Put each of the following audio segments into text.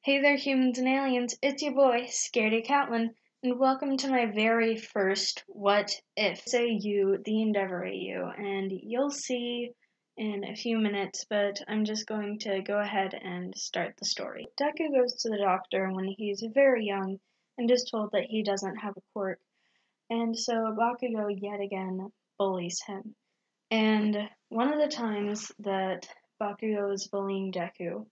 Hey there, humans and aliens, it's your boy, Scaredy Catlin, and welcome to my very first What If. Say you, the Endeavor AU, and you'll see in a few minutes, but I'm just going to go ahead and start the story. Deku goes to the doctor when he's very young and is told that he doesn't have a quirk, and so Bakugo yet again bullies him. And one of the times that Bakugo is bullying Deku,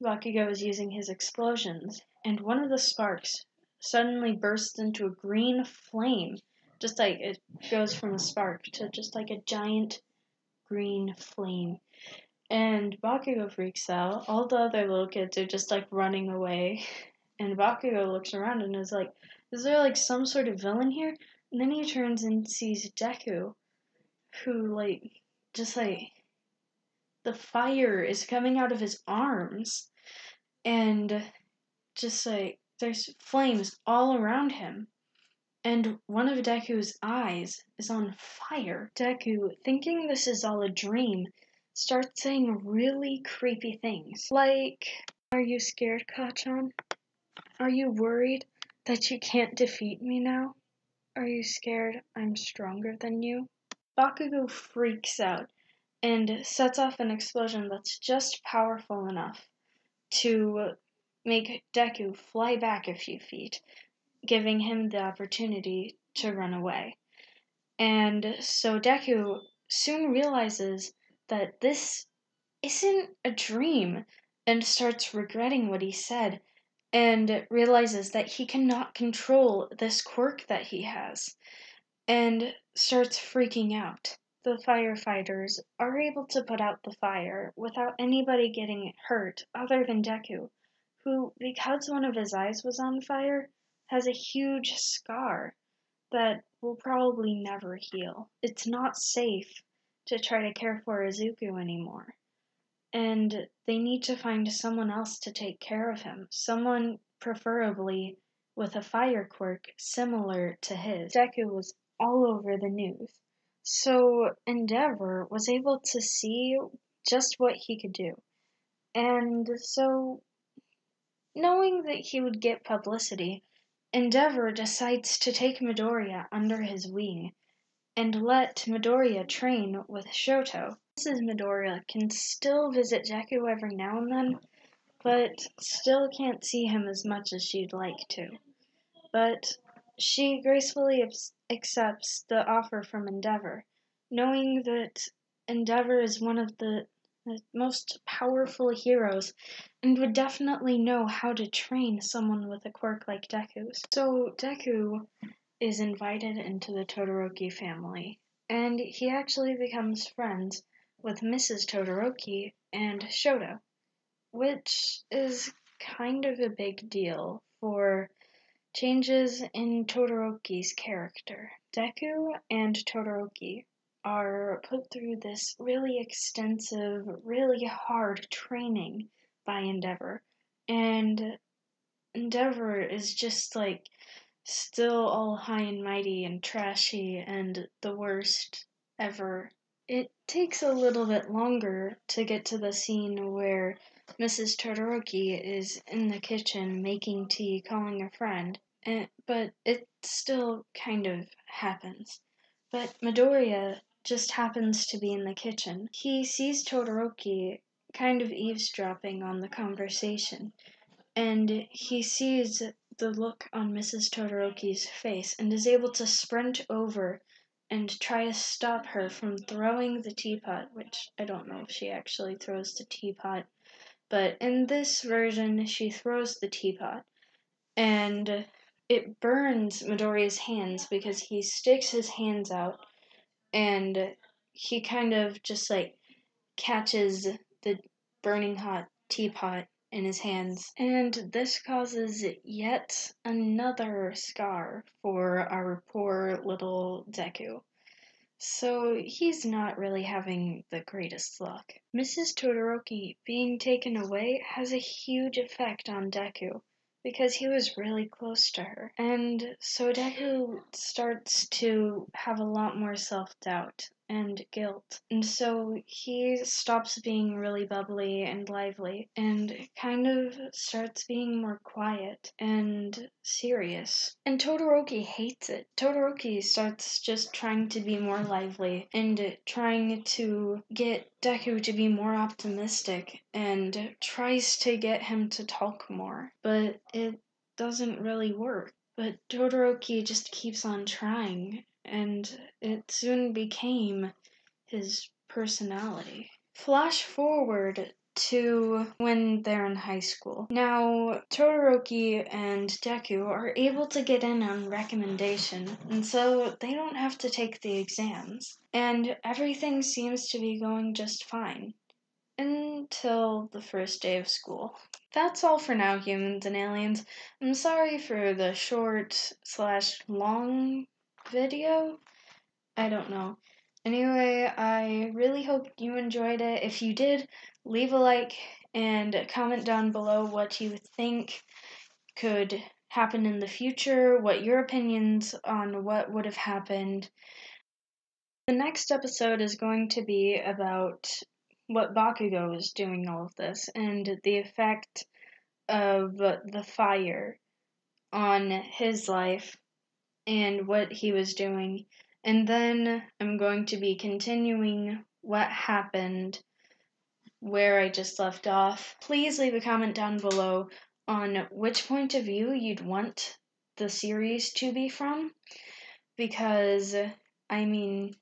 Bakugo is using his explosions, and one of the sparks suddenly bursts into a green flame. Just like it goes from a spark to just like a giant green flame. And Bakugo freaks out. All the other little kids are just like running away. And Bakugo looks around and is like, is there like some sort of villain here? And then he turns and sees Deku, who just like, the fire is coming out of his arms. And just like there's flames all around him. And one of Deku's eyes is on fire. Deku, thinking this is all a dream, starts saying really creepy things. Like, are you scared, Kachan? Are you worried that you can't defeat me now? Are you scared I'm stronger than you? Bakugo freaks out and sets off an explosion that's just powerful enough to make Deku fly back a few feet, giving him the opportunity to run away. And so Deku soon realizes that this isn't a dream and starts regretting what he said and realizes that he cannot control this quirk that he has and starts freaking out. The firefighters are able to put out the fire without anybody getting hurt other than Deku, who, because one of his eyes was on fire, has a huge scar that will probably never heal. It's not safe to try to care for Izuku anymore. And they need to find someone else to take care of him. Someone preferably with a fire quirk similar to his. Deku was all over the news. So Endeavor was able to see just what he could do. And so, knowing that he would get publicity, Endeavor decides to take Midoriya under his wing and let Midoriya train with Shoto. Mrs. Midoriya can still visit Deku every now and then, but still can't see him as much as she'd like to. But she gracefully accepts the offer from Endeavor, knowing that Endeavor is one of the most powerful heroes and would definitely know how to train someone with a quirk like Deku's. So Deku is invited into the Todoroki family, and he actually becomes friends with Mrs. Todoroki and Shoto, which is kind of a big deal for changes in Todoroki's character. Deku and Todoroki are put through this really extensive, really hard training by Endeavor, and Endeavor is just like still all high and mighty and trashy and the worst ever. It takes a little bit longer to get to the scene where Mrs. Todoroki is in the kitchen making tea, calling a friend, but it still kind of happens. But Midoriya just happens to be in the kitchen. He sees Todoroki kind of eavesdropping on the conversation, and he sees the look on Mrs. Todoroki's face and is able to sprint over and try to stop her from throwing the teapot, which I don't know if she actually throws the teapot, but in this version she throws the teapot, and it burns Midoriya's hands because he sticks his hands out and he kind of just like catches the burning hot teapot in his hands, and this causes yet another scar for our poor little Deku. So he's not really having the greatest luck. Mrs. Todoroki being taken away has a huge effect on Deku because he was really close to her. And so Deku starts to have a lot more self-doubt and guilt. And so he stops being really bubbly and lively and kind of starts being more quiet and serious. And Todoroki hates it. Todoroki starts just trying to be more lively and trying to get Deku to be more optimistic and tries to get him to talk more. But it doesn't really work. But Todoroki just keeps on trying, and it soon became his personality. Flash forward to when they're in high school. Now, Todoroki and Deku are able to get in on recommendation, and so they don't have to take the exams. And everything seems to be going just fine. Until the first day of school. That's all for now, humans and aliens. I'm sorry for the short/long video. I don't know. Anyway, I really hope you enjoyed it. If you did, leave a like and comment down below what you think could happen in the future, what your opinions on what would have happened. The next episode is going to be about what Bakugo is doing all of this and the effect of the fire on his life and what he was doing. And then I'm going to be continuing what happened where I just left off. Please leave a comment down below on which point of view you'd want the series to be from, because, I mean,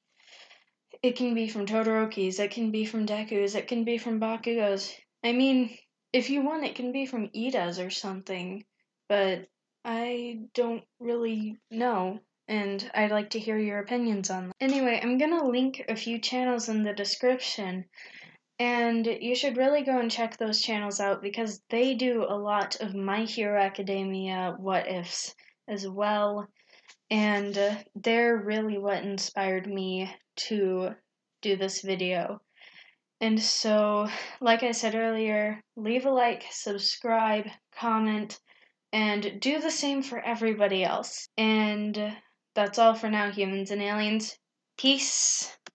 it can be from Todoroki's, it can be from Deku's, it can be from Bakugo's. I mean, if you want, it can be from Ida's or something, but I don't really know, and I'd like to hear your opinions on that. Anyway, I'm gonna link a few channels in the description, and you should really go and check those channels out because they do a lot of My Hero Academia what ifs as well. And they're really what inspired me to do this video. And so, like I said earlier, leave a like, subscribe, comment, and do the same for everybody else. And that's all for now, humans and aliens. Peace.